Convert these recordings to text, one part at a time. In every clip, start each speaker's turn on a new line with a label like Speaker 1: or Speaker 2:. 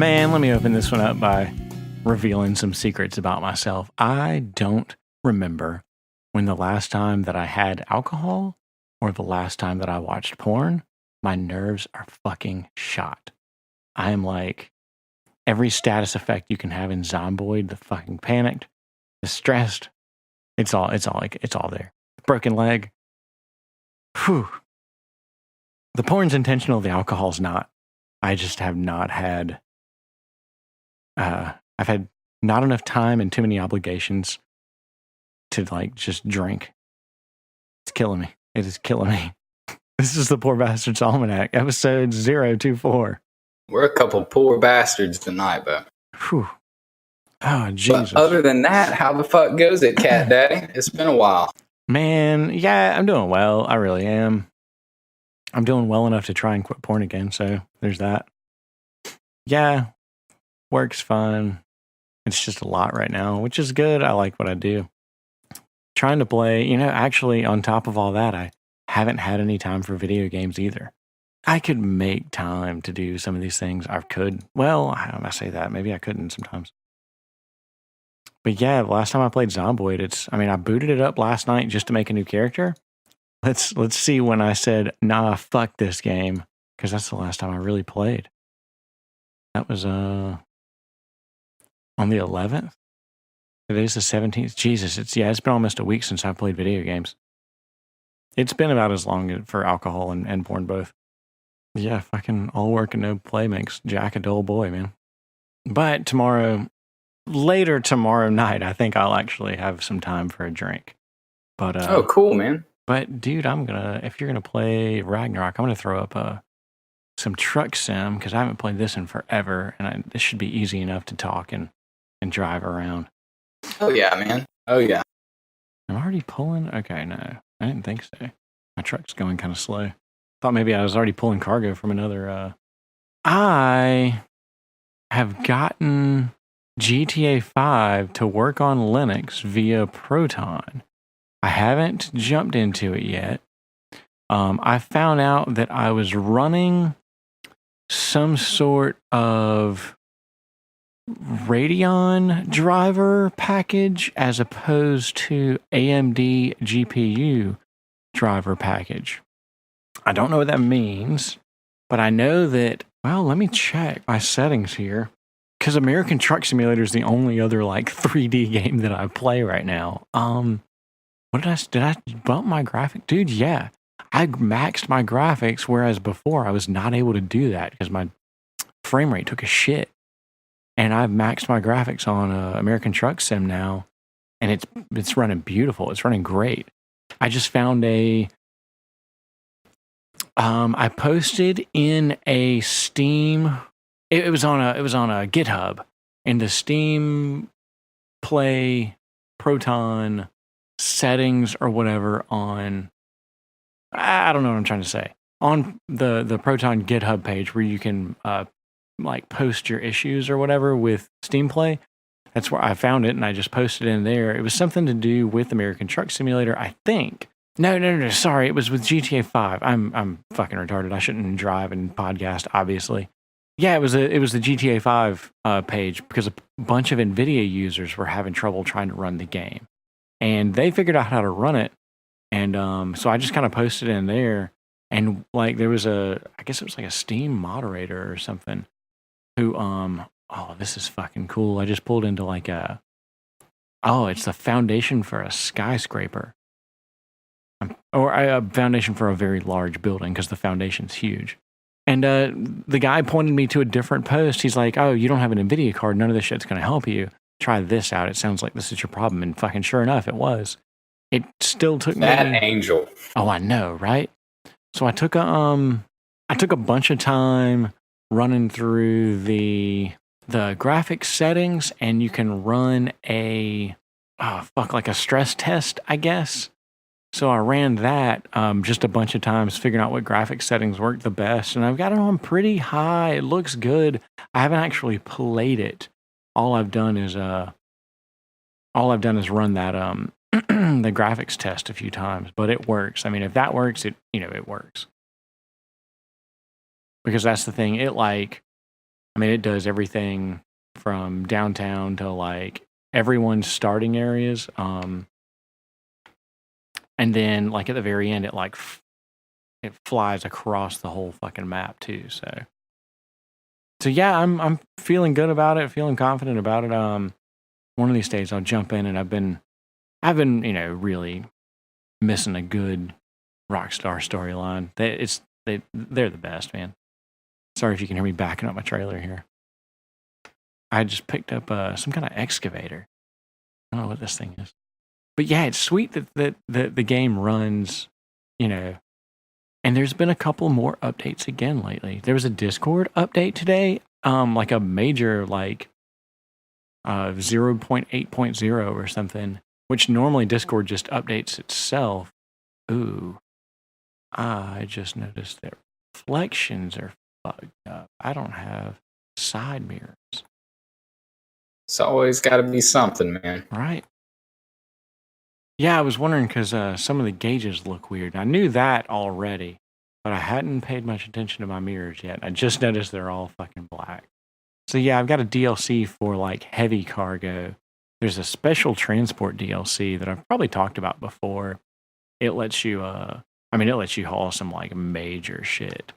Speaker 1: Man, let me open this one up by revealing some secrets about myself. I don't remember when the last time that I had alcohol or the last time that I watched porn. My nerves are fucking shot. I am like every status effect you can have in Zomboid, the fucking panicked, the stressed. It's all there. Broken leg. Whew. The porn's intentional, the alcohol's not. I just have not had I've had not enough time and too many obligations to like just drink. It's killing me. It is killing me. This is the Poor Bastards Almanac, episode 024.
Speaker 2: We're a couple poor bastards tonight, but.
Speaker 1: Whew. Oh, Jesus.
Speaker 2: But other than that, how the fuck goes it, Cat Daddy? It's been a while.
Speaker 1: Man, yeah, I'm doing well. I really am. I'm doing well enough to try and quit porn again, so there's that. Yeah, work's fun. It's just a lot right now, which is good. I like what I do. Trying to play, actually on top of all that, I haven't had any time for video games either. I could make time to do some of these things. I could. Well, I say that. Maybe I couldn't sometimes. But yeah, the last time I played Zomboid, I booted it up last night just to make a new character. Let's see when I said, nah, fuck this game. Because that's the last time I really played. That was on the 11th. Today's the 17th. Jesus, it's been almost a week since I played video games. It's been about as long for alcohol and porn both. Yeah, fucking all work and no play makes Jack a dull boy, man. But later tomorrow night, I think I'll actually have some time for a drink. But
Speaker 2: oh, cool, man.
Speaker 1: But dude, if you're gonna play Ragnarok, I'm gonna throw up some truck sim because I haven't played this in forever, and this should be easy enough to talk and drive around.
Speaker 2: Oh yeah, man. Oh yeah.
Speaker 1: I'm already pulling. Okay, no, I didn't think so. My truck's going kind of slow. Thought maybe I was already pulling cargo from another. I have gotten GTA 5 to work on Linux via Proton. I haven't jumped into it yet. I found out that I was running some sort of Radeon driver package as opposed to AMD GPU driver package. I don't know what that means, but I know that, well, let me check my settings here. Because American Truck Simulator is the only other 3D game that I play right now. What did I bump my graphic? Dude, yeah. I maxed my graphics, whereas before I was not able to do that because my frame rate took a shit. And I've maxed my graphics on American Truck Sim now, and it's running beautiful. It's running great. I just found I posted in a Steam. It was on a GitHub in the Steam Play Proton settings or whatever on. I don't know what I'm trying to say. On the Proton GitHub page where you can post your issues or whatever with Steam Play. That's where I found it, and I just posted it in there. It was something to do with American Truck Simulator, I think. No. Sorry, it was with GTA 5. I'm fucking retarded. I shouldn't drive and podcast, obviously. Yeah, it was the GTA 5 page because a bunch of NVIDIA users were having trouble trying to run the game, and they figured out how to run it. And so I just kind of posted in there, and there was I guess it was a Steam moderator or something who oh, this is fucking cool. I just pulled into it's the foundation for a skyscraper. Or a foundation for a very large building because the foundation's huge. And the guy pointed me to a different post. He's like, oh, you don't have an NVIDIA card. None of this shit's going to help you. Try this out. It sounds like this is your problem. And fucking sure enough, it was. It still took me.
Speaker 2: That angel.
Speaker 1: Oh, I know, right? So I took a bunch of time running through the graphics settings, and you can run a stress test, I guess. So I ran that just a bunch of times, figuring out what graphics settings work the best, and I've got it on pretty high. It looks good. I haven't actually played it. All I've done is run that the graphics test a few times, but it works. If that works, it works. Because that's the thing. I mean, it does everything from downtown to like everyone's starting areas. And then like at the very end, it flies across the whole fucking map too. So yeah, I'm feeling good about it, feeling confident about it. One of these days I'll jump in, and I've been really missing a good Rockstar storyline. They're the best, man. Sorry if you can hear me backing up my trailer here. I just picked up some kind of excavator. I don't know what this thing is. But yeah, it's sweet that the game runs, and there's been a couple more updates again lately. There was a Discord update today, like a major 0.8.0 or something, which normally Discord just updates itself. Ooh, I just noticed that reflections are fucked up. I don't have side mirrors.
Speaker 2: It's always got to be something, man.
Speaker 1: Right. Yeah, I was wondering because some of the gauges look weird. I knew that already, but I hadn't paid much attention to my mirrors yet. I just noticed they're all fucking black. So yeah, I've got a DLC for like heavy cargo. There's a special transport DLC that I've probably talked about before. It lets you, it lets you haul some like major shit.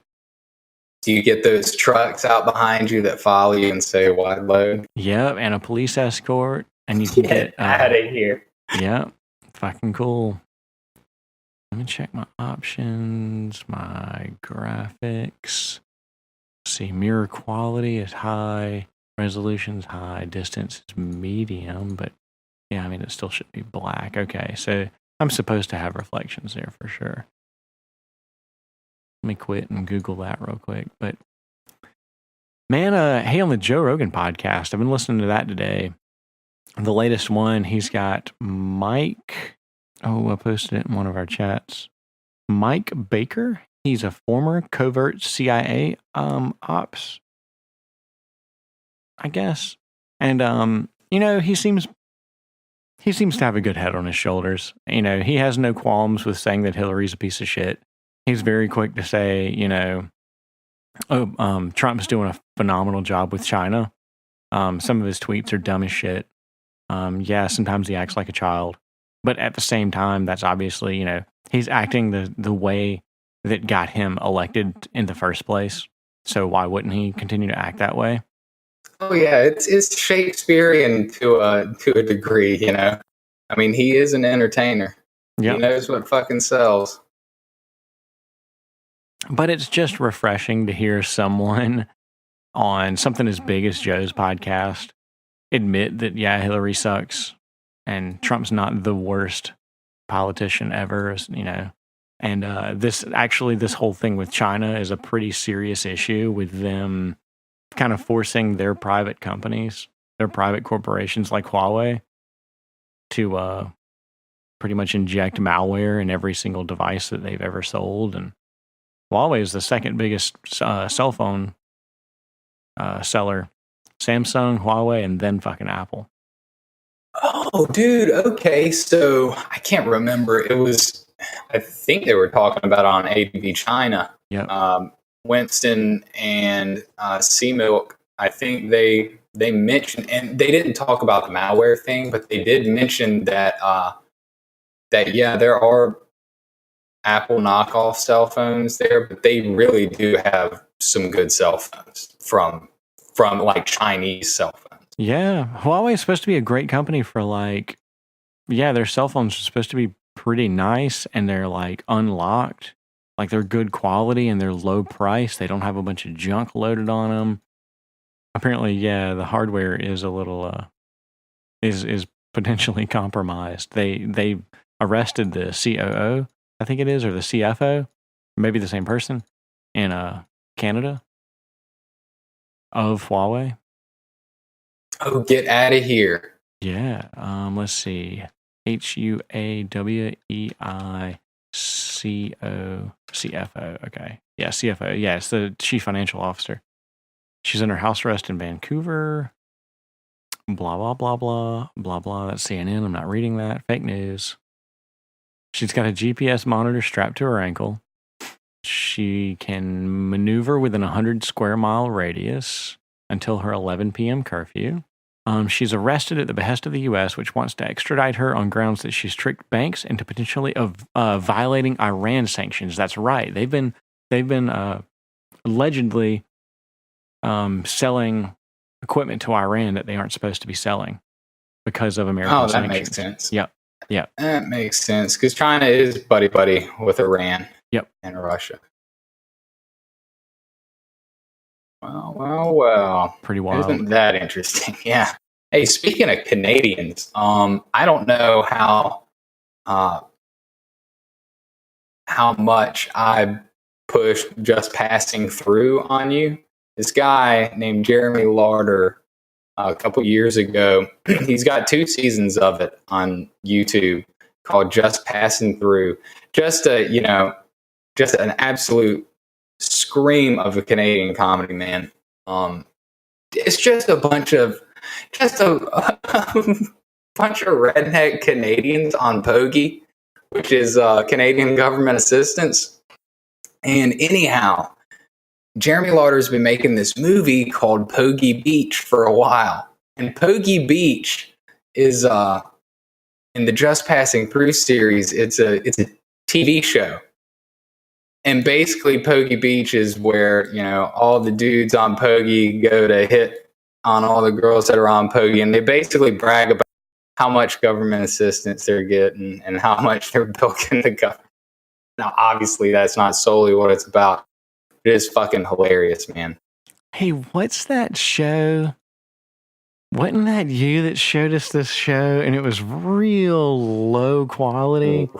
Speaker 2: Do you get those trucks out behind you that follow you and say wide load?
Speaker 1: Yep, and a police escort, and you can get
Speaker 2: out of here.
Speaker 1: Yep, fucking cool. Let me check my options, my graphics. See, mirror quality is high, resolution's high, distance is medium, but yeah, I mean, it still should be black. Okay, so I'm supposed to have reflections there for sure. Let me quit and Google that real quick. But man, hey, on the Joe Rogan podcast, I've been listening to that today. The latest one, he's got Mike. Oh, I posted it in one of our chats. Mike Baker. He's a former covert CIA ops, I guess. And he seems to have a good head on his shoulders. He has no qualms with saying that Hillary's a piece of shit. He's very quick to say, Trump's doing a phenomenal job with China. Some of his tweets are dumb as shit. Yeah, sometimes he acts like a child. But at the same time, that's obviously, he's acting the way that got him elected in the first place. So why wouldn't he continue to act that way?
Speaker 2: Oh yeah, it's Shakespearean to a degree, I mean, he is an entertainer. Yep. He knows what fucking sells.
Speaker 1: But it's just refreshing to hear someone on something as big as Joe's podcast admit that, yeah, Hillary sucks and Trump's not the worst politician ever, And this whole thing with China is a pretty serious issue with them kind of forcing their private companies, their private corporations like Huawei to pretty much inject malware in every single device that they've ever sold. And Huawei is the second biggest cell phone seller. Samsung, Huawei, and then fucking Apple.
Speaker 2: Oh, dude. Okay. So I can't remember. I think they were talking about on ADV China.
Speaker 1: Yep.
Speaker 2: Winston and C-Milk, I think they mentioned, and they didn't talk about the malware thing, but they did mention that yeah, there are Apple knockoff cell phones there, but they really do have some good cell phones from like Chinese cell phones.
Speaker 1: Yeah, Huawei is supposed to be a great company for their cell phones are supposed to be pretty nice and they're like unlocked, like they're good quality and they're low price. They don't have a bunch of junk loaded on them. Apparently, yeah, the hardware is a little is potentially compromised. They arrested the COO, I think it is, or the CFO, maybe the same person, in Canada of Huawei.
Speaker 2: Oh, get out of here.
Speaker 1: Yeah. Let's see. HUAWEICO Okay. Yeah, CFO. Yeah, it's the chief financial officer. She's under house arrest in Vancouver. Blah, blah, blah, blah, blah, blah. That's CNN. I'm not reading that. Fake news. She's got a GPS monitor strapped to her ankle. She can maneuver within a 100 square mile radius. until her 11 p.m. curfew. She's arrested at the behest of the U.S., which wants to extradite her on grounds that she's tricked banks into potentially violating Iran sanctions. That's right. They've been allegedly selling equipment to Iran that they aren't supposed to be selling because of American sanctions.
Speaker 2: That makes sense.
Speaker 1: Yep.
Speaker 2: That makes sense because China is buddy with Iran.
Speaker 1: Yep.
Speaker 2: And Russia. Well.
Speaker 1: Pretty wild.
Speaker 2: Isn't that interesting? Yeah. Hey, speaking of Canadians, I don't know how much I pushed Just Passing Through on you. This guy named Jeremy Larder, a couple years ago, he's got 2 seasons of it on YouTube called Just Passing Through. Just an absolute scream of a Canadian comedy, man. It's just a bunch of redneck Canadians on Pogie, which is Canadian government assistance. And anyhow, Jeremy Lauder's been making this movie called Pogie Beach for a while. And Pogie Beach is in the Just Passing Through series, it's a TV show. And basically Pogie Beach is where, all the dudes on Pogie go to hit on all the girls that are on Pogie, and they basically brag about how much government assistance they're getting and how much they're bilking the government. Now, obviously, that's not solely what it's about. It is fucking hilarious, man.
Speaker 1: Hey, what's that show? Wasn't that you that showed us this show? And it was real low quality.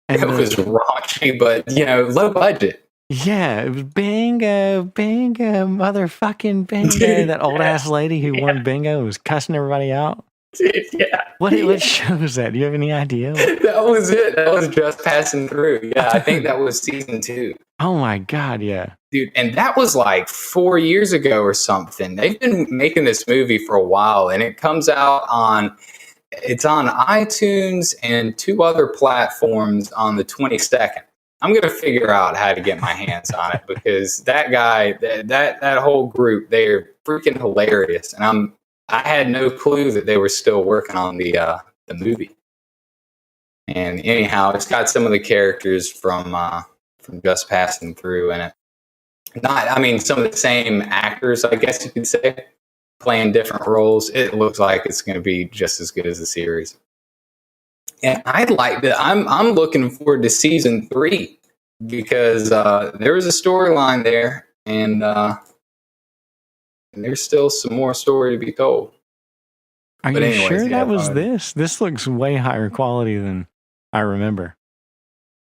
Speaker 2: And it was raunchy, but, low budget.
Speaker 1: Yeah, it was bingo, motherfucking bingo. That old ass lady who won bingo was cussing everybody out.
Speaker 2: Dude, yeah.
Speaker 1: What show was that? Do you have any idea?
Speaker 2: That was it. That was Just Passing Through. Yeah, I think that was season 2.
Speaker 1: Oh my God, yeah.
Speaker 2: Dude, and that was like 4 years ago or something. They've been making this movie for a while, and it comes out it's on iTunes and 2 other platforms on the 22nd. I'm going to figure out how to get my hands on it because that guy, that whole group, they're freaking hilarious. And I had no clue that they were still working on the movie. And anyhow, it's got some of the characters from Just Passing Through in it. Some of the same actors, I guess you could say, playing different roles. It looks like it's going to be just as good as the series. And I'd like that. I'm looking forward to season 3 because there was a storyline there, and there's still some more story to be told.
Speaker 1: Are you sure that was this? This looks way higher quality than I remember.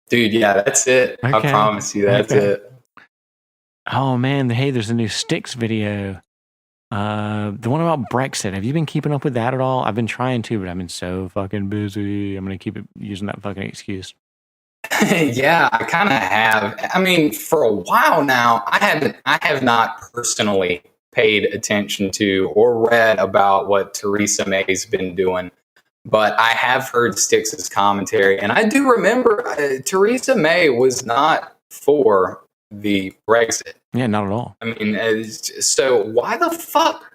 Speaker 2: Dude, yeah, that's it. Okay. I promise you, that's it.
Speaker 1: Oh man, hey, there's a new Styx video. The one about Brexit. Have you been keeping up with that at all? I've been trying to, but I've been so fucking busy. I'm going to keep using that fucking excuse.
Speaker 2: Yeah, I kind of have. For a while now, I have not personally paid attention to or read about what Theresa May's been doing, but I have heard Styx's commentary, and I do remember Theresa May was not for the Brexit.
Speaker 1: Yeah, not at all.
Speaker 2: So why the fuck?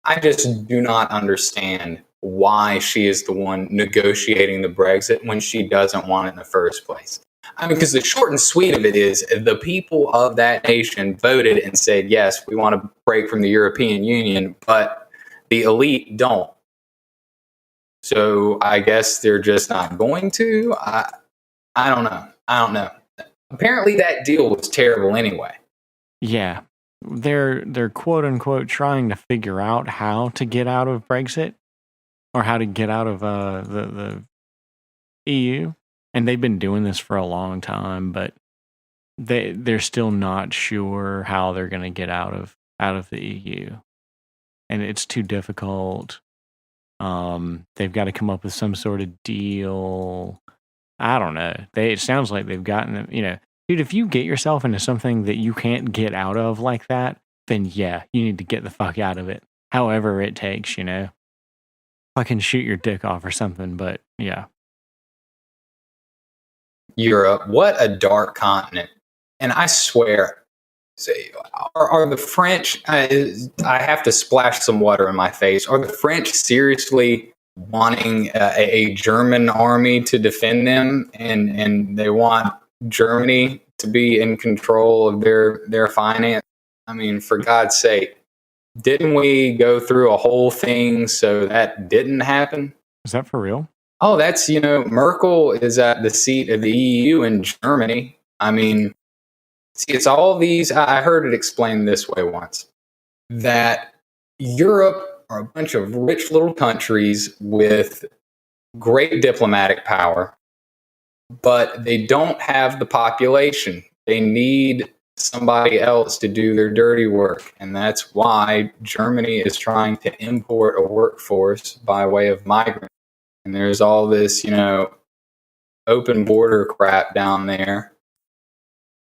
Speaker 2: I just do not understand why she is the one negotiating the Brexit when she doesn't want it in the first place. Because the short and sweet of it is the people of that nation voted and said, yes, we want to break from the European Union, but the elite don't. So I guess they're just not going to. I don't know. Apparently that deal was terrible anyway.
Speaker 1: Yeah. They're quote unquote trying to figure out how to get out of Brexit or how to get out of the EU. And they've been doing this for a long time, but they're still not sure how they're going to get out of the EU. And it's too difficult. They've got to come up with some sort of deal. I don't know. It sounds like they've gotten, dude, if you get yourself into something that you can't get out of like that, then yeah, you need to get the fuck out of it. However it takes, Fucking shoot your dick off or something, but yeah.
Speaker 2: Europe, what a dark continent. And I swear, Are the French? I have to splash some water in my face. Are the French seriously wanting a German army to defend them, and they want Germany to be in control of their finance? I mean, for God's sake, didn't we go through a whole thing so that didn't happen?
Speaker 1: Is that for real?
Speaker 2: Oh, that's, Merkel is at the seat of the EU in Germany. I mean, see, it's all these. I heard it explained this way once, that Europe are a bunch of rich little countries with great diplomatic power, but they don't have the population. They need somebody else to do their dirty work. And that's why Germany is trying to import a workforce by way of migrants. And there's all this, open border crap down there.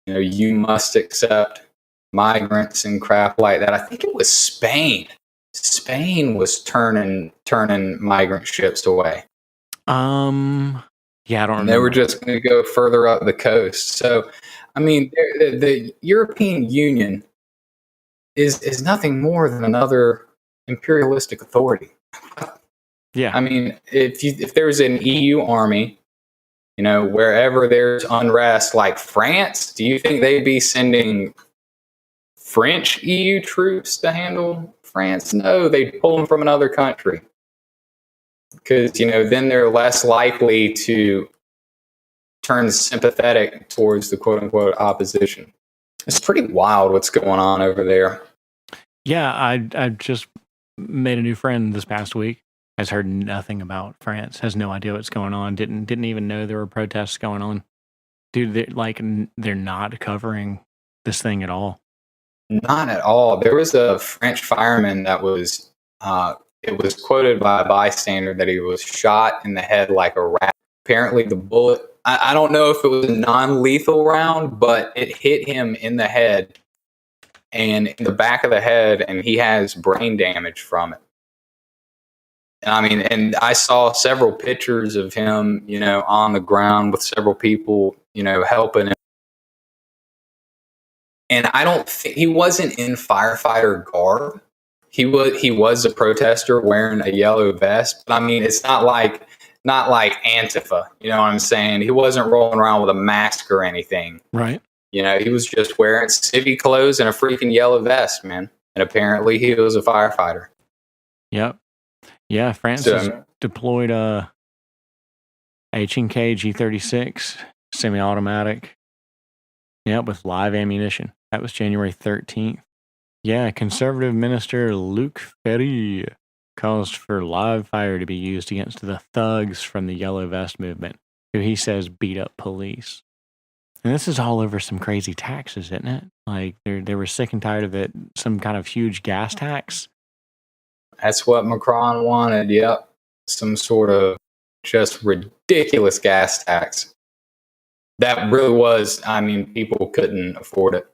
Speaker 2: You must accept migrants and crap like that. I think it was Spain. Spain was turning migrant ships away.
Speaker 1: Yeah, I don't
Speaker 2: And they
Speaker 1: remember.
Speaker 2: were just going to go further up the coast. So, I mean, the European Union is nothing more than another imperialistic authority.
Speaker 1: Yeah.
Speaker 2: I mean, if there's an EU army, wherever there's unrest, like France, do you think they'd be sending French EU troops to handle France? No, they'd pull them from another country. Because, then they're less likely to turn sympathetic towards the quote unquote opposition. It's pretty wild what's going on over there.
Speaker 1: Yeah, I just made a new friend this past week. Has heard nothing about France. Has no idea what's going on. Didn't even know there were protests going on. Dude, they're not covering this thing at all.
Speaker 2: Not at all. There was a French fireman that was. It was quoted by a bystander that he was shot in the head like a rat. Apparently, the bullet. I don't know if it was a non-lethal round, but it hit him in the head and in the back of the head, and he has brain damage from it. I mean, and I saw several pictures of him, on the ground with several people, helping him. And I don't think he wasn't in firefighter garb. He was a protester wearing a yellow vest. But I mean, it's not like Antifa. You know what I'm saying? He wasn't rolling around with a mask or anything.
Speaker 1: Right.
Speaker 2: He was just wearing civvy clothes and a freaking yellow vest, man. And apparently, he was a firefighter.
Speaker 1: Yep. Yeah, France has deployed a H&K G36 semi-automatic. Yeah, with live ammunition. That was January 13th. Yeah, conservative minister Luc Ferry caused for live fire to be used against the thugs from the Yellow Vest movement, who he says beat up police. And this is all over some crazy taxes, isn't it? Like they were sick and tired of it. Some kind of huge gas tax.
Speaker 2: That's what Macron wanted. Yep. Some sort of just ridiculous gas tax. That really was, I mean, people couldn't afford it.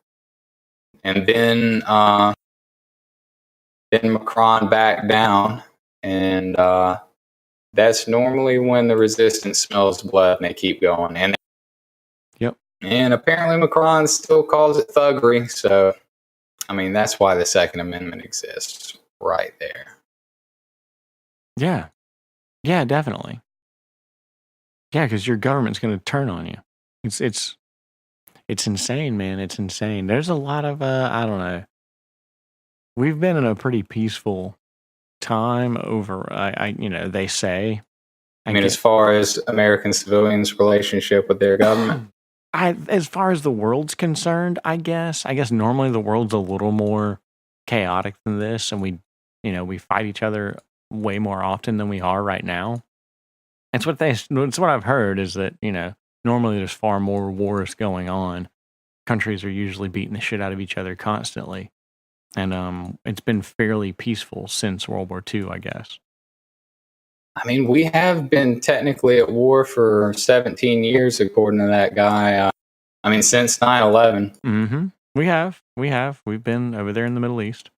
Speaker 2: And then Macron backed down, and that's normally when the resistance smells blood and they keep going. And
Speaker 1: yep.
Speaker 2: And apparently Macron still calls it thuggery. So, I mean, that's why the Second Amendment exists right there.
Speaker 1: Yeah. Yeah, definitely. Yeah, because your government's going to turn on you. It's insane, man. It's insane. There's a lot of I don't know. We've been in a pretty peaceful time over. They say.
Speaker 2: I mean, as far as American civilians' relationship with their government.
Speaker 1: As far as the world's concerned, I guess normally the world's a little more chaotic than this, and we fight each other way more often than we are right now. It's what I've heard is that, normally there's far more wars going on. Countries are usually beating the shit out of each other constantly. And it's been fairly peaceful since World War II, I guess.
Speaker 2: I mean, we have been technically at war for 17 years, according to that guy. Since 9/11.
Speaker 1: Mm-hmm. We have. We've been over there in the Middle East.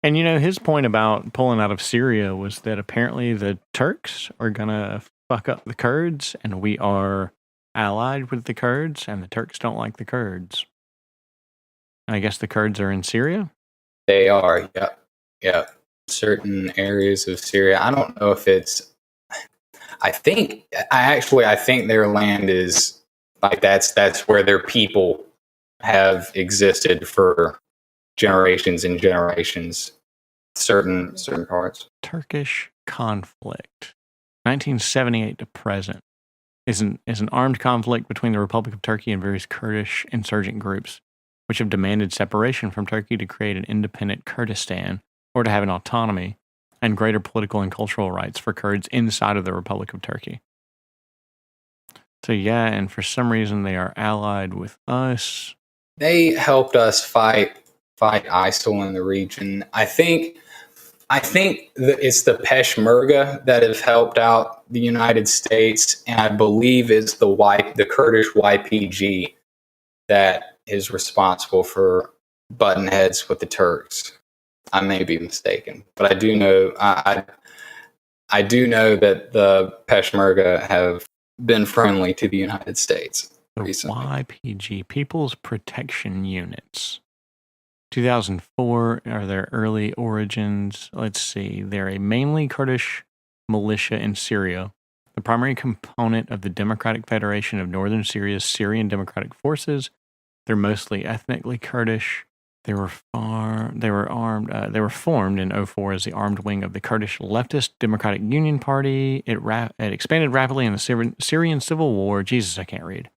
Speaker 1: And, his point about pulling out of Syria was that apparently the Turks are going to fuck up the Kurds, and we are allied with the Kurds, and the Turks don't like the Kurds. I guess the Kurds are in Syria.
Speaker 2: They are. Yep. Yep. Certain areas of Syria. I don't know if it's. I think their land is like that's where their people have existed for generations and generations. Certain parts.
Speaker 1: Turkish conflict, 1978 to present, is an armed conflict between the Republic of Turkey and various Kurdish insurgent groups, which have demanded separation from Turkey to create an independent Kurdistan or to have an autonomy and greater political and cultural rights for Kurds inside of the Republic of Turkey. So yeah, and for some reason they are allied with us.
Speaker 2: They helped us fight ISIL in the region. I think it's the Peshmerga that have helped out the United States, and I believe it's the Kurdish YPG that is responsible for button heads with the Turks. I may be mistaken, but I do know I do know that the Peshmerga have been friendly to the United States recently.
Speaker 1: YPG, People's Protection Units. 2004 are their early origins. Let's see. They're a mainly Kurdish militia in Syria, the primary component of the Democratic Federation of Northern Syria's Syrian Democratic Forces. They're mostly ethnically Kurdish. They were formed in 2004 as the armed wing of the Kurdish Leftist Democratic Union Party. It expanded rapidly in the Syrian Civil War. Jesus, I can't read.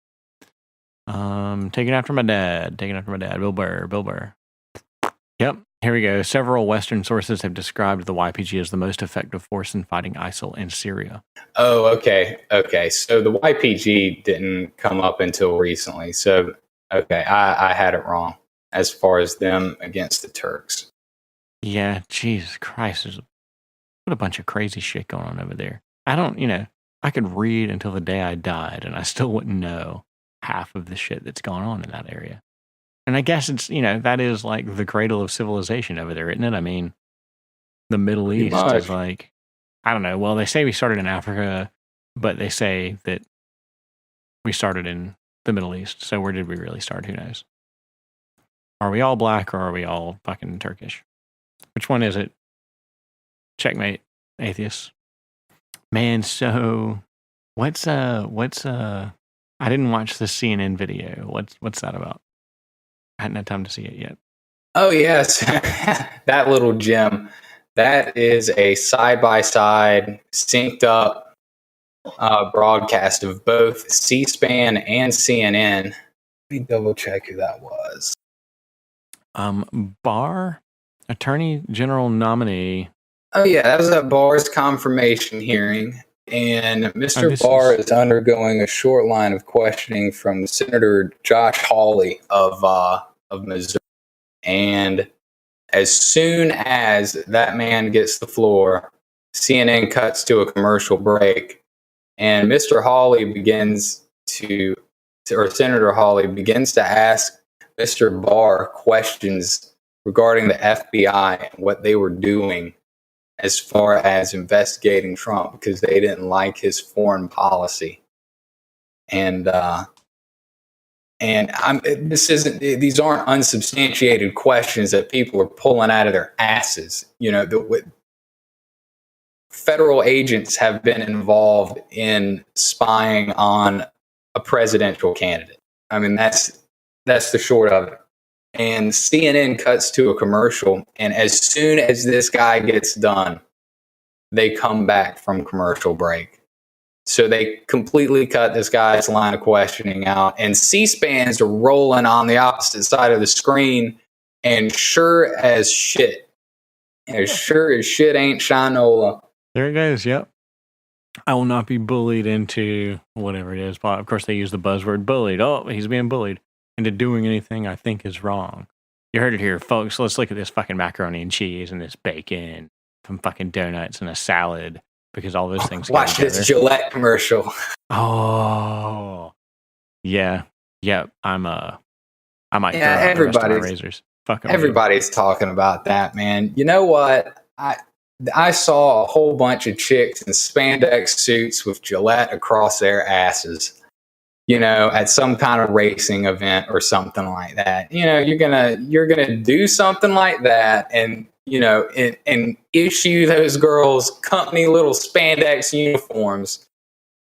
Speaker 1: Taken after my dad, Bill Burr. Yep, here we go. Several Western sources have described the YPG as the most effective force in fighting ISIL in Syria.
Speaker 2: Oh, okay. So the YPG didn't come up until recently. So, okay, I had it wrong as far as them against the Turks.
Speaker 1: Yeah, Jesus Christ. What a bunch of crazy shit going on over there. I could read until the day I died and I still wouldn't know half of the shit that's going on in that area. And I guess it's, that is like the cradle of civilization over there, isn't it? I mean, the Middle East is like, I don't know. Well, they say we started in Africa, but they say that we started in the Middle East. So where did we really start? Who knows? Are we all black or are we all fucking Turkish? Which one is it? Checkmate, atheists. Man, so what's I didn't watch the CNN video. What's that about? I hadn't had time to see it yet.
Speaker 2: Oh, yes. That little gem. That is a side-by-side, synced up broadcast of both C-SPAN and CNN. Let me double check who that was.
Speaker 1: Barr, Attorney General nominee.
Speaker 2: Oh, yeah, that was at Barr's confirmation hearing. And Mr. Barr is undergoing a short line of questioning from Senator Josh Hawley of Missouri. And as soon as that man gets the floor, CNN cuts to a commercial break, and Senator Hawley begins to ask Mr. Barr questions regarding the FBI and what they were doing as far as investigating Trump because they didn't like his foreign policy. And these aren't unsubstantiated questions that people are pulling out of their asses. Federal agents have been involved in spying on a presidential candidate. I mean, that's the short of it. And CNN cuts to a commercial, and as soon as this guy gets done, they come back from commercial break. So they completely cut this guy's line of questioning out, and C-SPAN's rolling on the opposite side of the screen, and sure as shit ain't Shinola.
Speaker 1: There it goes, yep. I will not be bullied into whatever it is. Of course, they use the buzzword bullied. Oh, he's being bullied into doing anything I think is wrong. You heard it here, folks. Let's look at this fucking macaroni and cheese and this bacon, some fucking donuts and a salad, because all those things
Speaker 2: watch this Gillette commercial.
Speaker 1: Oh, yeah. I might throw out the rest of my razors.
Speaker 2: Everybody's talking about that, man. You know what? I saw a whole bunch of chicks in spandex suits with Gillette across their asses. at some kind of racing event or something like that. You're gonna do something like that, and and issue those girls company little spandex uniforms.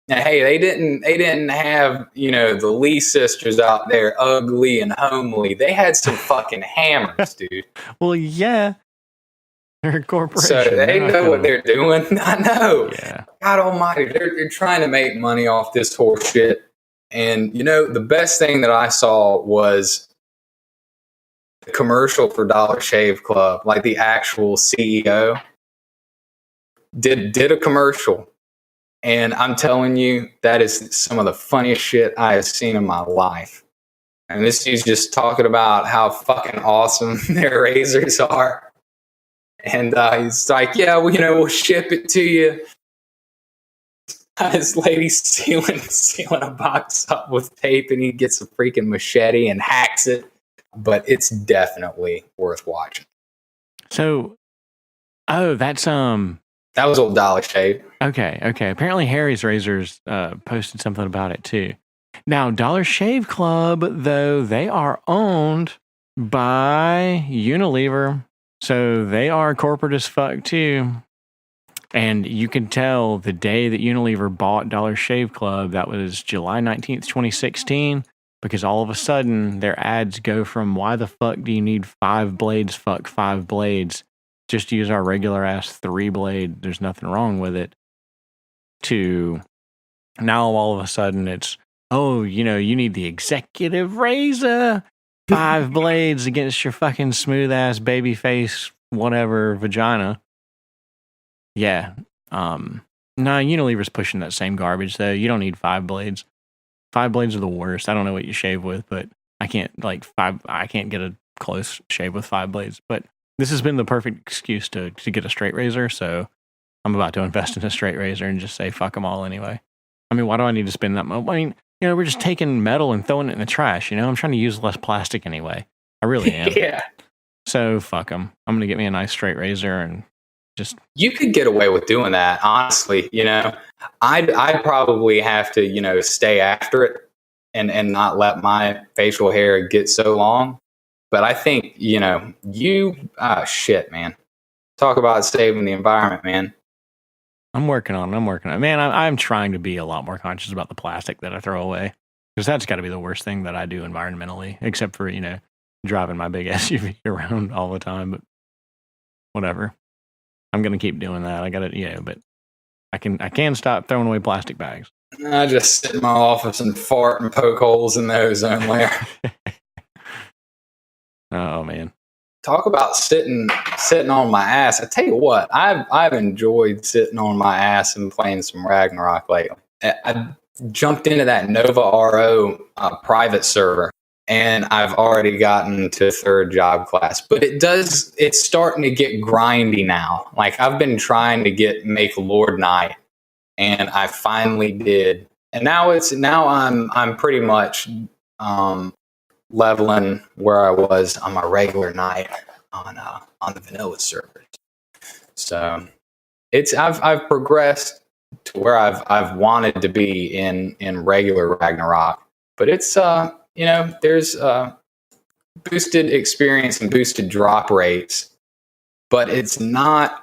Speaker 2: Now, hey, they didn't have the Lee sisters out there ugly and homely. They had some fucking hammers, dude.
Speaker 1: Well, yeah. They're a corporation.
Speaker 2: So they know what they're doing. I know.
Speaker 1: Yeah.
Speaker 2: God almighty, they're trying to make money off this horse shit. And the best thing that I saw was the commercial for Dollar Shave Club. Like the actual CEO did a commercial. And I'm telling you, that is some of the funniest shit I have seen in my life. And this dude's just talking about how fucking awesome their razors are. And he's like, yeah, we'll ship it to you. This lady's sealing a box up with tape, and he gets a freaking machete and hacks it. But it's definitely worth watching.
Speaker 1: So, that's
Speaker 2: that was old Dollar Shave.
Speaker 1: Okay. Apparently, Harry's Razors posted something about it too. Now, Dollar Shave Club, though, they are owned by Unilever. So they are corporate as fuck too. And you can tell the day that Unilever bought Dollar Shave Club, that was July 19th, 2016, because all of a sudden their ads go from why the fuck do you need 5 blades, fuck 5 blades, just use our regular ass 3 blade, there's nothing wrong with it, to now all of a sudden it's, you need the executive razor. 5 blades against your fucking smooth ass baby face, whatever vagina. Yeah. Unilever's pushing that same garbage though. You don't need 5 blades. 5 blades are the worst. I don't know what you shave with, but I can't get a close shave with 5 blades. But this has been the perfect excuse to get a straight razor, so I'm about to invest in a straight razor and just say fuck them all anyway. I mean, why do I need to spend that much? I mean, we're just taking metal and throwing it in the trash, I'm trying to use less plastic anyway. I really am.
Speaker 2: Yeah.
Speaker 1: So fuck them. I'm going to get me a nice straight razor and just...
Speaker 2: You could get away with doing that, honestly. I'd probably have to, stay after it and not let my facial hair get so long. But I think, shit, man. Talk about saving the environment, man.
Speaker 1: I'm working on it. Man, I'm trying to be a lot more conscious about the plastic that I throw away. Because that's got to be the worst thing that I do environmentally. Except for, driving my big SUV around all the time. But whatever. I'm going to keep doing that. I got to, but I can stop throwing away plastic bags.
Speaker 2: I just sit in my office and fart and poke holes in the ozone layer.
Speaker 1: Oh, man.
Speaker 2: Talk about sitting on my ass. I tell you what, I've enjoyed sitting on my ass and playing some Ragnarok lately. I jumped into that Nova RO private server, and I've already gotten to 3rd job class. But it's starting to get grindy now. Like I've been trying to make Lord Knight, and I finally did. And now I'm pretty much leveling where I was on my regular night on the vanilla servers. So I've progressed to where I've wanted to be in regular Ragnarok, but it's there's boosted experience and boosted drop rates, but it's not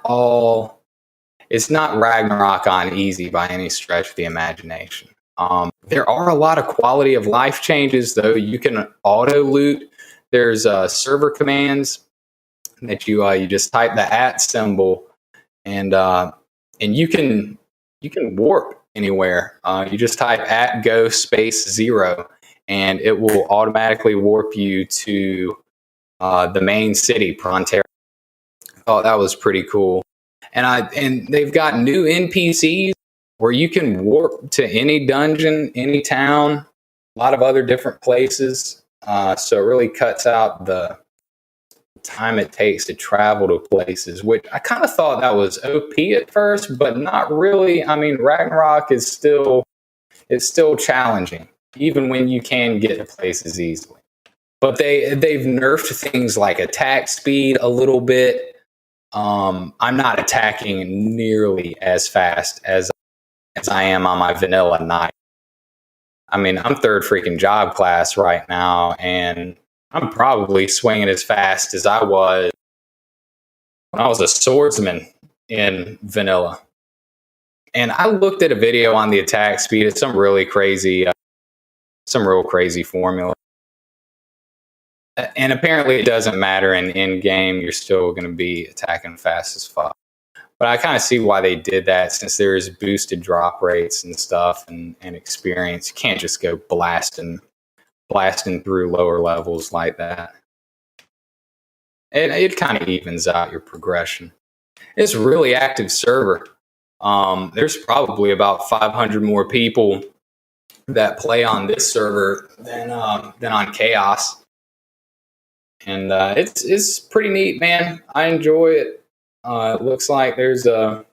Speaker 2: Ragnarok on easy by any stretch of the imagination. There are a lot of quality of life changes, though. You can auto loot. There's server commands that you just type the @ symbol, and you can warp anywhere. You just type @go space 0, and it will automatically warp you to the main city, Prontera. I thought that was pretty cool, and they've got new NPCs where you can warp to any dungeon, any town, a lot of other different places. So it really cuts out the time it takes to travel to places, which I kind of thought that was OP at first, but not really. I mean, Ragnarok is still challenging, even when you can get to places easily. But they've nerfed things like attack speed a little bit. I'm not attacking nearly as fast as I am on my vanilla knight. I mean, I'm third freaking job class right now, and I'm probably swinging as fast as I was when I was a swordsman in vanilla. And I looked at a video on the attack speed. It's some real crazy formula. And apparently it doesn't matter in game. You're still going to be attacking fast as fuck. But I kind of see why they did that, since there's boosted drop rates and stuff and experience. You can't just go blasting through lower levels like that. It kind of evens out your progression. It's a really active server. There's probably about 500 more people that play on this server than on Chaos. And it's pretty neat, man. I enjoy it. It looks like there's a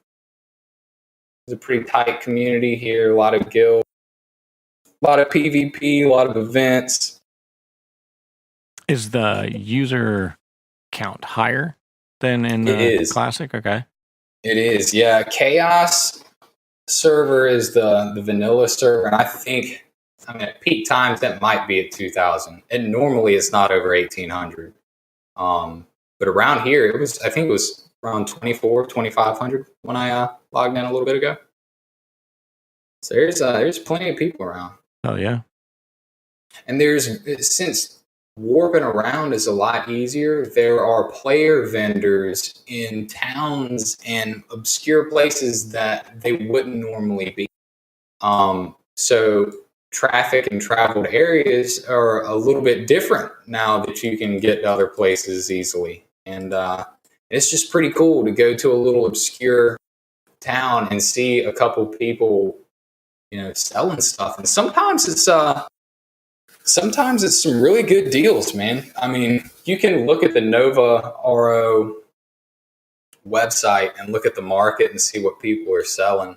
Speaker 2: pretty tight community here. A lot of guilds, a lot of PvP, a lot of events.
Speaker 1: Is the user count higher than in the Classic? Okay.
Speaker 2: It is, yeah. Chaos server is the vanilla server, and I think, at peak times that might be at 2,000. And normally it's not over 1,800. But around here, I think it was around 2,500 when I logged in a little bit ago. So there's plenty of people around.
Speaker 1: Oh yeah.
Speaker 2: And since warping around is a lot easier, there are player vendors in towns and obscure places that they wouldn't normally be. So traffic and traveled areas are a little bit different now that you can get to other places easily. And it's just pretty cool to go to a little obscure town and see a couple people, selling stuff. And sometimes it's some really good deals, man. I mean, you can look at the Nova RO website and look at the market and see what people are selling.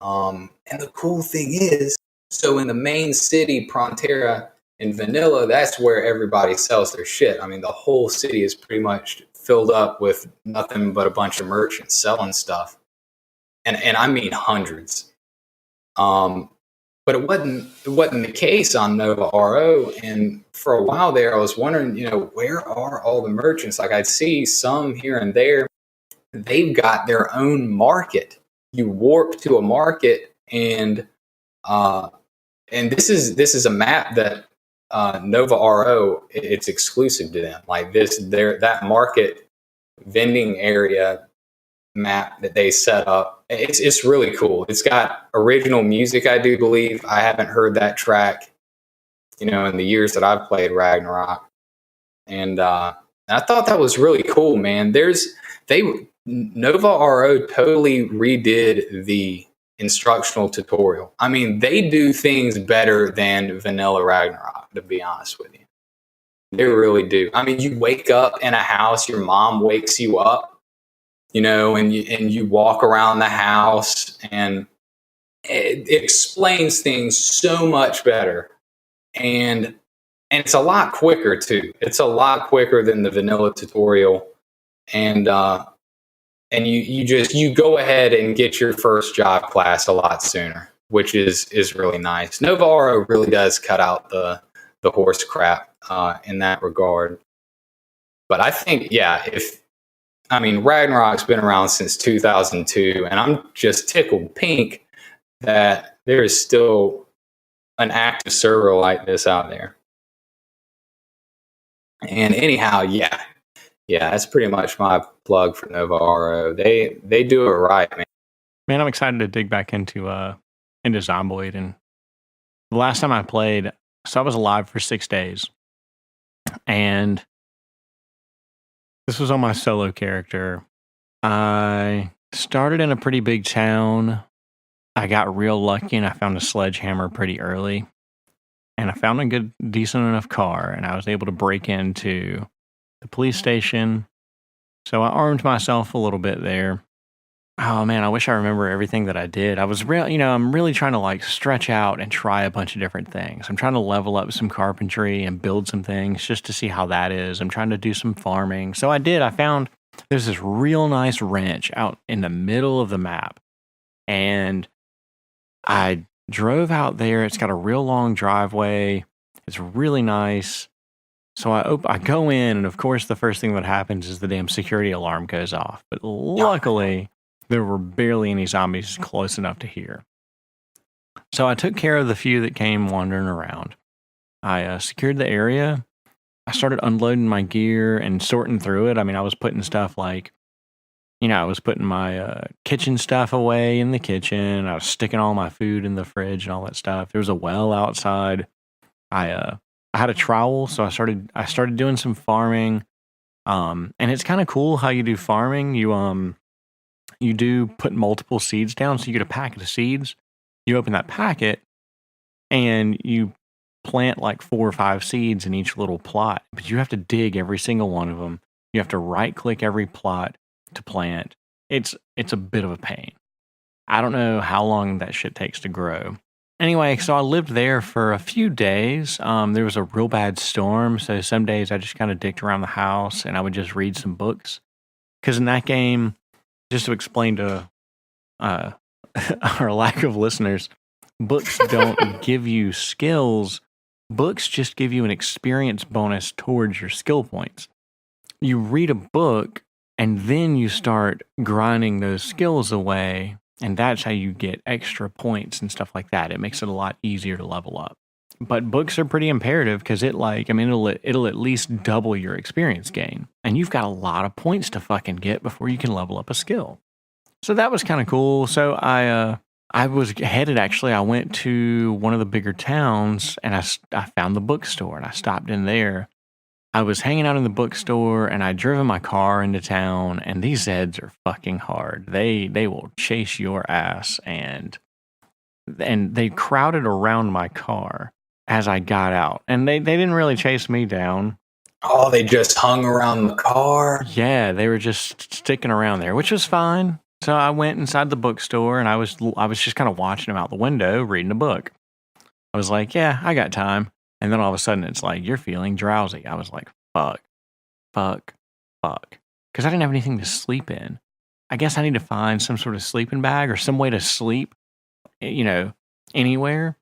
Speaker 2: And the cool thing is, so in the main city, Prontera and Vanilla, that's where everybody sells their shit. I mean, the whole city is pretty much filled up with nothing but a bunch of merchants selling stuff. And I mean hundreds. But it wasn't the case on Nova RO. And for a while there, I was wondering, where are all the merchants? Like, I'd see some here and there. They've got their own market. You warp to a market, and this is a map that Nova RO, it's exclusive to them. Like that market vending area map that they set up, it's really cool. It's got original music, I do believe. I haven't heard that track, in the years that I've played Ragnarok. And I thought that was really cool, man. Nova RO totally redid the instructional tutorial. I mean, they do things better than Vanilla Ragnarok, to be honest with you. They really do. I mean, you wake up in a house, your mom wakes you up, and you walk around the house, and it explains things so much better. And it's a lot quicker too. It's a lot quicker than the vanilla tutorial. And you go ahead and get your first job class a lot sooner, which is really nice. Nova RO really does cut out the horse crap in that regard. But I think, Ragnarok's been around since 2002, and I'm just tickled pink that there is still an active server like this out there. And anyhow, yeah, that's pretty much my plug for Nova RO. They do it right, man.
Speaker 1: Man, I'm excited to dig back into Zomboid. And the last time I played, so I was alive for 6 days, and this was on my solo character. I started in a pretty big town. I got real lucky and I found a sledgehammer pretty early. And I found a decent enough car, and I was able to break into the police station. So I armed myself a little bit there. Oh man, I wish I remember everything that I did. I was I'm really trying to stretch out and try a bunch of different things. I'm trying to level up some carpentry and build some things just to see how that is. I'm trying to do some farming. So I did. I found there's this real nice ranch out in the middle of the map. And I Drove out there. It's got a real long driveway. It's really nice. So I go in, and of course, the first thing that happens is the damn security alarm goes off. But luckily, there were barely any zombies close enough to hear. So I took care of the few that came wandering around. I secured the area. I started unloading my gear and sorting through it. I mean, I was putting stuff like, I was putting my kitchen stuff away in the kitchen. I was sticking all my food in the fridge and all that stuff. There was a well outside. I had a trowel, so I started doing some farming. And it's kind of cool how you do farming. You do put multiple seeds down, so you get a packet of seeds. You open that packet, and you plant like 4 or 5 seeds in each little plot, but you have to dig every single one of them. You have to right-click every plot to plant. It's a bit of a pain. I don't know how long that shit takes to grow. Anyway, so I lived there for a few days. There was a real bad storm, so some days I just kind of dicked around the house and I would just read some books. Because in that game, just to explain to our lack of listeners, books don't give you skills. Books just give you an experience bonus towards your skill points. You read a book and then you start grinding those skills away, and that's how you get extra points and stuff like that. It makes it a lot easier to level up. But books are pretty imperative because it'll at least double your experience gain, and you've got a lot of points to fucking get before you can level up a skill. So that was kind of cool. So I was headed, actually, I went to one of the bigger towns and I found the bookstore and I stopped in there. I was hanging out in the bookstore and I'd driven my car into town, and these Zeds are fucking hard. They will chase your ass, and they crowded around my car as I got out, and they didn't really chase me down.
Speaker 2: Oh, they just hung around the car?
Speaker 1: Yeah, they were just sticking around there, which was fine. So I went inside the bookstore and I was just kind of watching them out the window, reading a book. I was like, yeah, I got time. And then all of a sudden it's like, you're feeling drowsy. I was like, fuck. Because I didn't have anything to sleep in. I guess I need to find some sort of sleeping bag or some way to sleep, anywhere.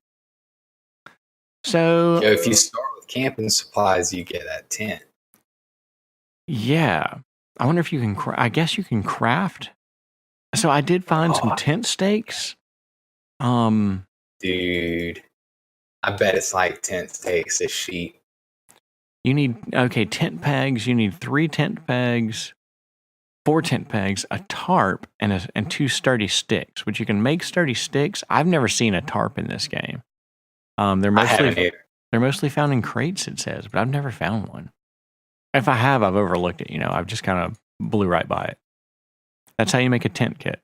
Speaker 1: So
Speaker 2: if you start with camping supplies, you get that tent.
Speaker 1: Yeah. I wonder if you can, I guess you can craft. So I did find some tent stakes.
Speaker 2: Dude, I bet it's like tent stakes a sheet.
Speaker 1: You need, tent pegs. You need 3 tent pegs, 4 tent pegs, a tarp, and 2 sturdy sticks, which you can make sturdy sticks. I've never seen a tarp in this game. They're mostly found in crates, it says, but I've never found one. If I have, I've overlooked it. I've just kind of blew right by it. That's how you make a tent kit.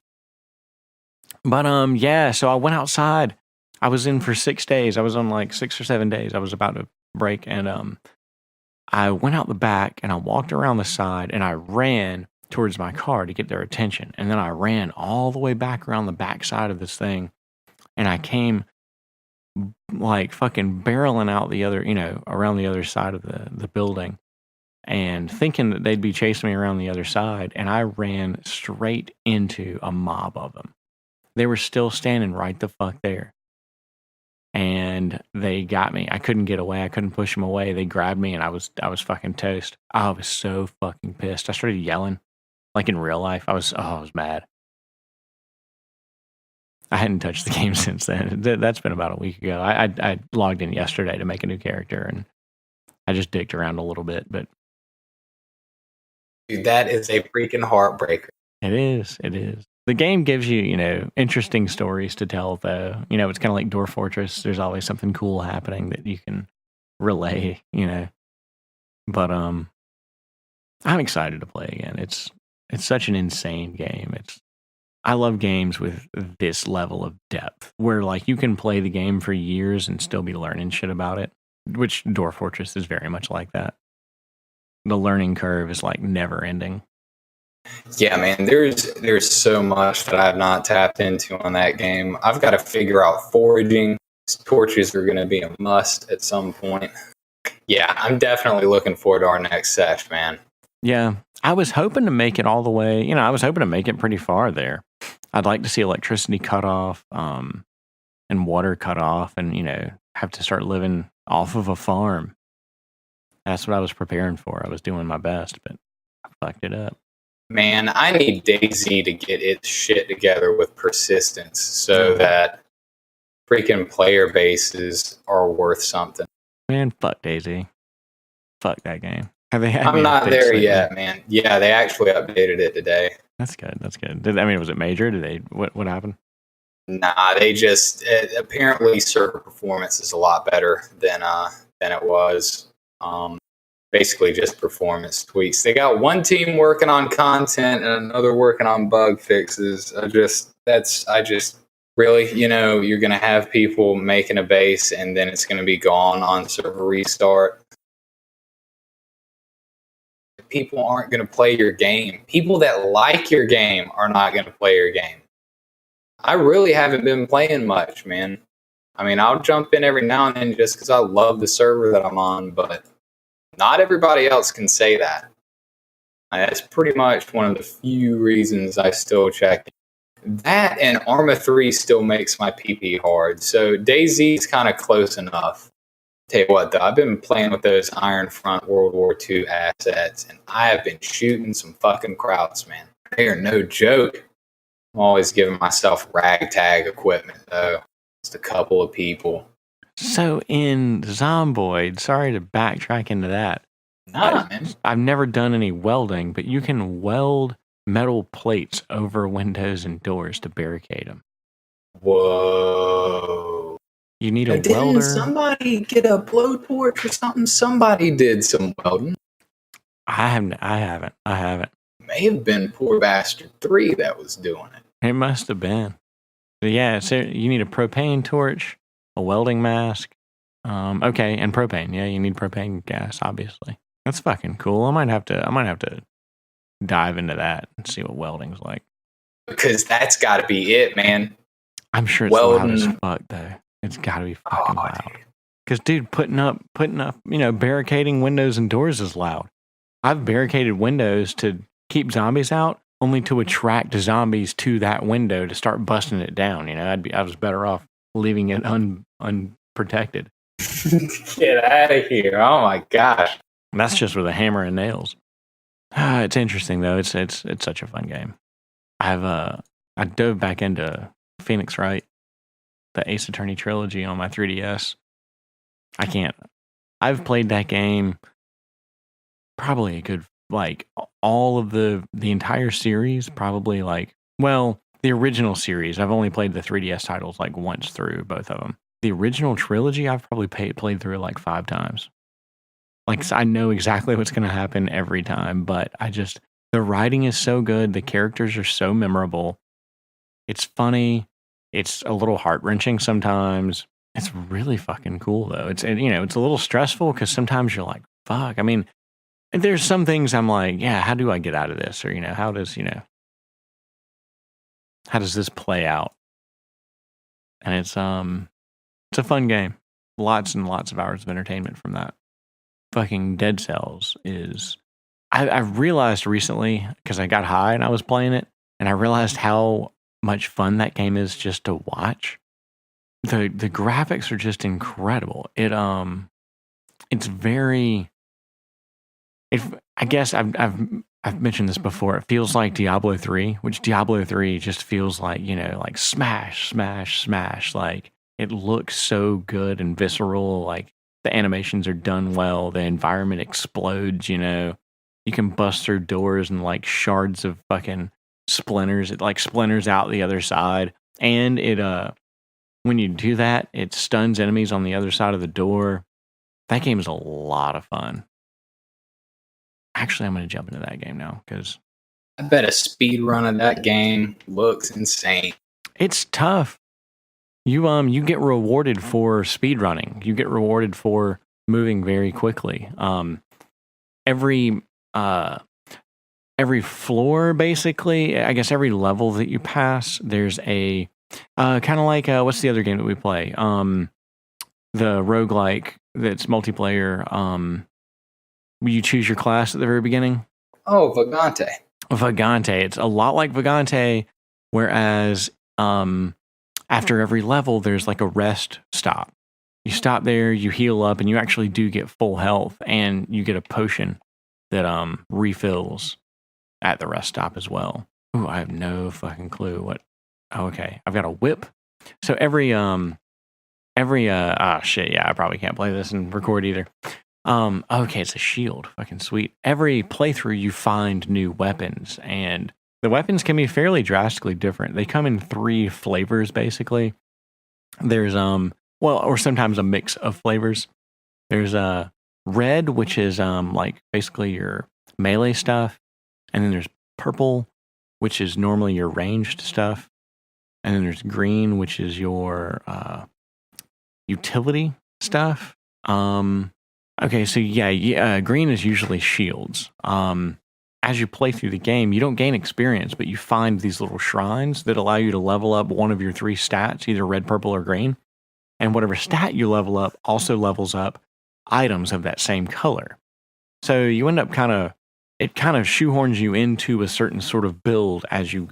Speaker 1: But yeah, so I went outside. I was in for 6 days. I was on like 6 or 7 days. I was about to break, and I went out the back and I walked around the side and I ran towards my car to get their attention. And then I ran all the way back around the back side of this thing, and I came like fucking barreling out the other, around the other side of the building, and thinking that they'd be chasing me around the other side, and I ran straight into a mob of them. They were still standing right the fuck there. And they got me. I couldn't get away. I couldn't push them away. They grabbed me, and I was fucking toast. I was so fucking pissed. I started yelling, like in real life. I was mad. I hadn't touched the game since then. That's been about a week ago. I logged in yesterday to make a new character, and I just dicked around a little bit, but
Speaker 2: dude, that is a freaking heartbreaker.
Speaker 1: It is. The game gives you, interesting stories to tell, though. It's kind of like Dwarf Fortress. There's always something cool happening that you can relay, But I'm excited to play again. It's such an insane game. I love games with this level of depth, where like you can play the game for years and still be learning shit about it, which Dwarf Fortress is very much like that. The learning curve is like never ending.
Speaker 2: Yeah, man, there's so much that I have not tapped into on that game. I've got to figure out foraging. Torches are going to be a must at some point. Yeah, I'm definitely looking forward to our next sesh, man.
Speaker 1: Yeah, I was hoping to make it all the way. I was hoping to make it pretty far there. I'd like to see electricity cut off, and and water cut off and, have to start living off of a farm. That's what I was preparing for. I was doing my best, but I fucked it up.
Speaker 2: Man, I need DayZ to get its shit together with persistence so that freaking player bases are worth something.
Speaker 1: Man, fuck DayZ. Fuck that game. Have they had
Speaker 2: I'm not there yet, man. Yeah, they actually updated it today.
Speaker 1: That's good. That's good. Was it major? What happened?
Speaker 2: Nah, they just apparently server performance is a lot better than it was. Basically just performance tweaks. They got one team working on content and another working on bug fixes. I just really, you're going to have people making a base and then it's going to be gone on server restart. People aren't going to play your game. People that like your game are not going to play your game. I really haven't been playing much, man. I mean, I'll jump in every now and then just because I love the server that I'm on, but not everybody else can say that. That's pretty much one of the few reasons I still check. That and Arma 3 still makes my PP hard. So DayZ is kind of close enough. Tell you what, though, I've been playing with those Iron Front World War II assets, and I have been shooting some fucking krauts, man. They are no joke. I'm always giving myself ragtag equipment, though. Just a couple of people.
Speaker 1: So in Zomboid, sorry to backtrack into that.
Speaker 2: Nah, man.
Speaker 1: I've never done any welding, but you can weld metal plates over windows and doors to barricade them.
Speaker 2: Whoa.
Speaker 1: You need a welder.
Speaker 2: Didn't somebody get a blowtorch or something? Somebody did some welding.
Speaker 1: I haven't.
Speaker 2: May have been Poor Bastard 3 that was doing it.
Speaker 1: It must have been. But yeah, so you need a propane torch, a welding mask. Okay, and propane. Yeah, you need propane gas, obviously. That's fucking cool. I might have to dive into that and see what welding's like.
Speaker 2: Because that's got to be it, man.
Speaker 1: I'm sure it's loud as fuck, though. It's got to be fucking loud. Because, dude, putting up, barricading windows and doors is loud. I've barricaded windows to keep zombies out, only to attract zombies to that window to start busting it down. I was better off leaving it unprotected.
Speaker 2: Get out of here! Oh my gosh!
Speaker 1: And that's just with a hammer and nails. It's interesting though. It's such a fun game. I dove back into Phoenix Wright, the Ace Attorney trilogy on my 3DS. I've played that game probably a good, all of the entire series, probably the original series. I've only played the 3DS titles once through, both of them. The original trilogy, I've probably played through 5 times. I know exactly what's going to happen every time, but the writing is so good. The characters are so memorable. It's funny. It's a little heart-wrenching sometimes. It's really fucking cool, though. It's a little stressful because sometimes you're like, fuck. I mean, there's some things I'm like, yeah, how do I get out of this? Or, how does this play out? And it's a fun game. Lots and lots of hours of entertainment from that. Fucking Dead Cells is... I realized recently, because I got high and I was playing it, and I realized how much fun that game is just to watch. The graphics are just incredible. It's very... I guess I've mentioned this before. It feels like Diablo 3, which Diablo 3 just feels like, smash, smash, smash. It looks so good and visceral. The animations are done well. The environment explodes, You can bust through doors and shards of fucking splinters. It splinters out the other side. And it when you do that, it stuns enemies on the other side of the door. That game is a lot of fun. Actually, I'm going to jump into that game now because
Speaker 2: I bet a speed run of that game looks insane.
Speaker 1: It's tough. You get rewarded for speed running. You get rewarded for moving very quickly. Every floor, basically, I guess every level that you pass, there's a kind of what's the other game that we play? The roguelike that's multiplayer. You choose your class at the very beginning.
Speaker 2: Oh, Vagante.
Speaker 1: Vagante. It's a lot like Vagante, whereas after every level, there's like a rest stop. You stop there, you heal up, and you actually do get full health, and you get a potion that refills at the rest stop as well. Ooh, I have no fucking clue what. Oh, okay, I've got a whip. So every shit, yeah, I probably can't play this and record either. Okay, it's a shield. Fucking sweet. Every playthrough you find new weapons, and the weapons can be fairly drastically different. They come in 3 flavors basically. There's or sometimes a mix of flavors. There's red, which is like basically your melee stuff, and then there's purple, which is normally your ranged stuff, and then there's green, which is your utility stuff. Okay, so green is usually shields. As you play through the game, you don't gain experience, but you find these little shrines that allow you to level up one of your 3 stats, either red, purple, or green. And whatever stat you level up also levels up items of that same color. So you end up it kind of shoehorns you into a certain sort of build as you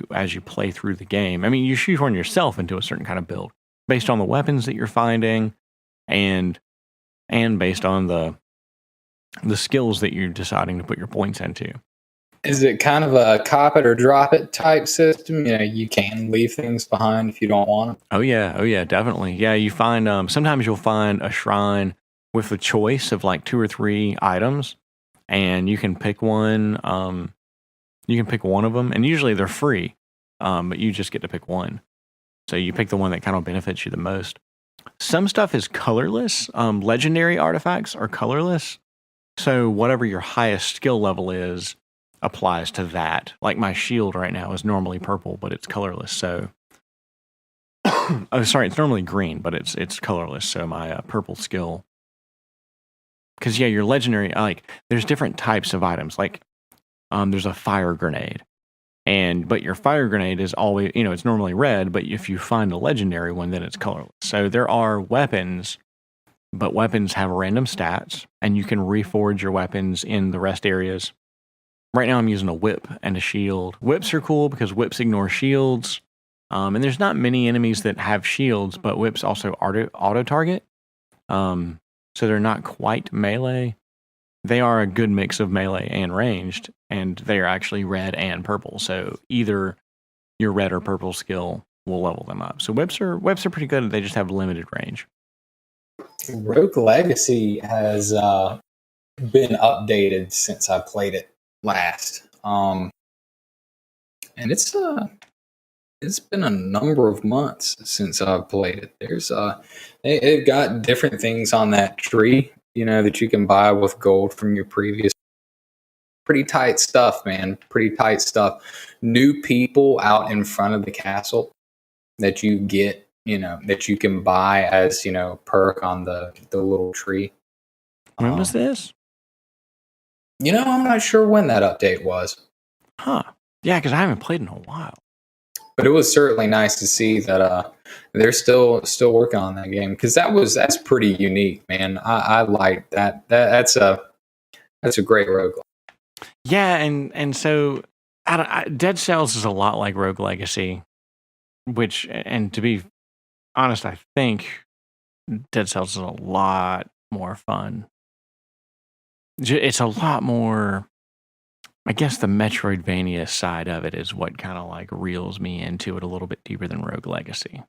Speaker 1: play through the game. I mean, you shoehorn yourself into a certain kind of build based on the weapons that you're finding, and based on the skills that you're deciding to put your points into.
Speaker 2: Is it kind of a cop it or drop it type system? You know, you can leave things behind if you don't want them.
Speaker 1: Oh yeah, definitely. Yeah, you find sometimes you'll find a shrine with a choice of like 2 or 3 items, and you can pick one. You can pick one of them, and usually they're free, but you just get to pick one. So you pick the one that kind of benefits you the most. Some stuff is colorless. Legendary artifacts are colorless, so whatever your highest skill level is applies to that. Like my shield right now is normally purple, but it's colorless. So, it's normally green, but it's colorless. So my purple skill, because your legendary, like there's different types of items. Like there's a fire grenade, but your fire grenade is always, it's normally red, but if you find a legendary one, then it's colorless. So there are weapons, but weapons have random stats, and you can reforge your weapons in the rest areas. Right now I'm using a whip and a shield. Whips are cool because whips ignore shields. And there's not many enemies that have shields, but whips also auto-target. So they're not quite melee. They are a good mix of melee and ranged, and they are actually red and purple. So either your red or purple skill will level them up. So whips are pretty good. They just have limited range.
Speaker 2: Rogue Legacy has been updated since I played it last, and it's been a number of months since I've played it. There's it got different things on that tree, that you can buy with gold from your previous. Pretty tight stuff, man. Pretty tight stuff. New people out in front of the castle that you get, that you can buy as perk on the little tree.
Speaker 1: When was this?
Speaker 2: I'm not sure when that update was.
Speaker 1: Huh. Yeah, because I haven't played in a while.
Speaker 2: But it was certainly nice to see that they're still working on that game, because that's pretty unique, man. I like that. That's a great roguelike.
Speaker 1: Yeah, and so Dead Cells is a lot like Rogue Legacy, and to be honest, I think Dead Cells is a lot more fun. It's a lot more, I guess the Metroidvania side of it is what kind of like reels me into it a little bit deeper than Rogue Legacy.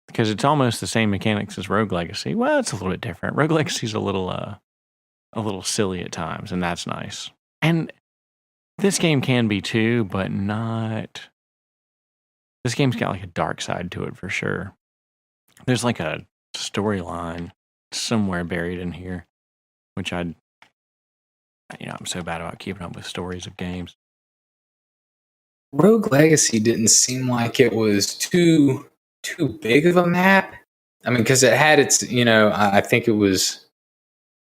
Speaker 1: Because it's almost the same mechanics as Rogue Legacy. Well, it's a little bit different. Rogue Legacy is a little silly at times, and that's nice. And this game can be too, but not. This game's got like a dark side to it for sure. There's like a storyline somewhere buried in here, which I'm so bad about keeping up with stories of games.
Speaker 2: Rogue Legacy didn't seem like it was too big of a map. I mean, because it had its, I think it was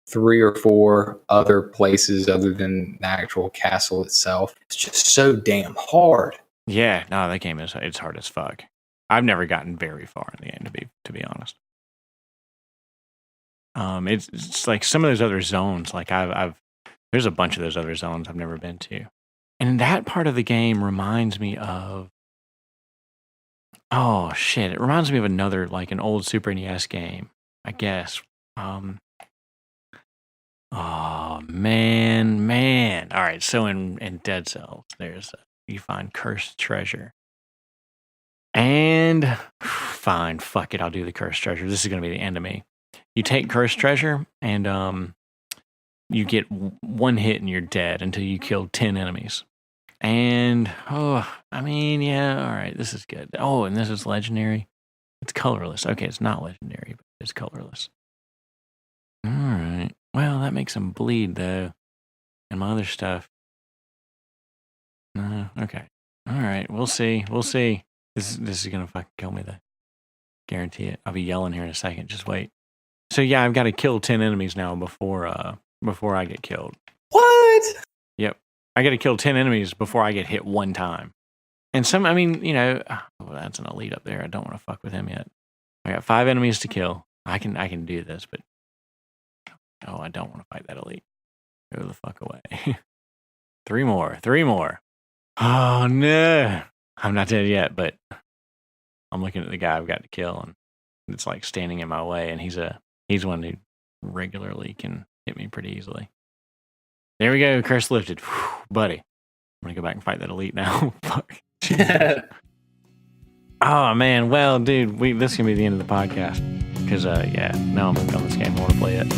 Speaker 2: 3 or 4 other places other than the actual castle itself. It's just so damn hard.
Speaker 1: Yeah, no, that game it's hard as fuck. I've never gotten very far in the game, to be honest. It's like some of those other zones. Like there's a bunch of those other zones I've never been to, and that part of the game reminds me of Oh shit! It reminds me of another, like an old Super NES game, I guess. Oh man! All right, so in Dead Cells, you find cursed treasure, and fine, fuck it, I'll do the cursed treasure. This is gonna be the end of me. You take cursed treasure, and you get one hit and you're dead until you kill 10 enemies. And I mean, yeah, all right, this is good. Oh, and this is legendary. It's colorless. Okay, it's not legendary, but it's colorless. All right. Well, that makes him bleed though, and my other stuff. Okay. All right. We'll see. We'll see. This is gonna fucking kill me though. Guarantee it. I'll be yelling here in a second. Just wait. So yeah, I've got to kill 10 enemies now before I get killed.
Speaker 2: What?
Speaker 1: Yep. I got to kill 10 enemies before I get hit one time. And I mean, that's an elite up there. I don't want to fuck with him yet. I got 5 enemies to kill. I can do this, but I don't want to fight that elite. Go the fuck away. 3 more. Oh no. I'm not dead yet, but I'm looking at the guy I've got to kill, and it's like standing in my way, and he's one who regularly can hit me pretty easily. There we go. Curse lifted. Whew, buddy. I'm going to go back and fight that elite now. Fuck. Oh, man. Well, dude, this is going to be the end of the podcast. Because, now I'm hooked on this game. I want to play it.